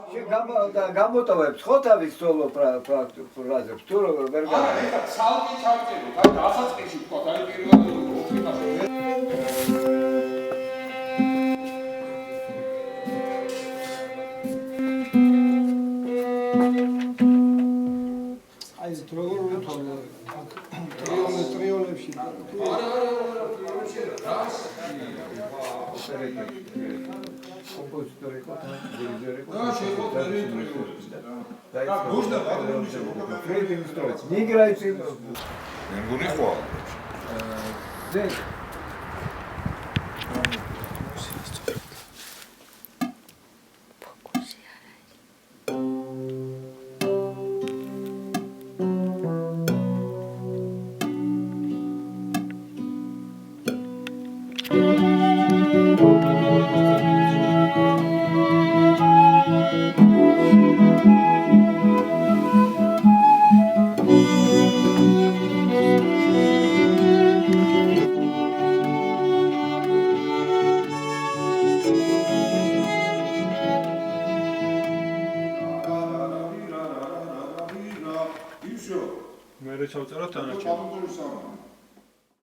გამოტოვებს ხო თავის სოლო ფრაზებს თუ ვერ არა ეხლა ცალკე ჩავწეროთ აი დასაწყისში ვთქვათ აი პირველად აი ეს როგორ ვთვალე ტრიოლებში არა ტრიოლებში რა კომპოზიტორი ყოთა დირიჟორი და შეხვდა ტრიოლებში და გუშდა ბადრონიშე ფრედი ინსტრუმენტი მიგრაიცი მეგონი ხო ზე მე რა ჩავწეროთ ანაჩი.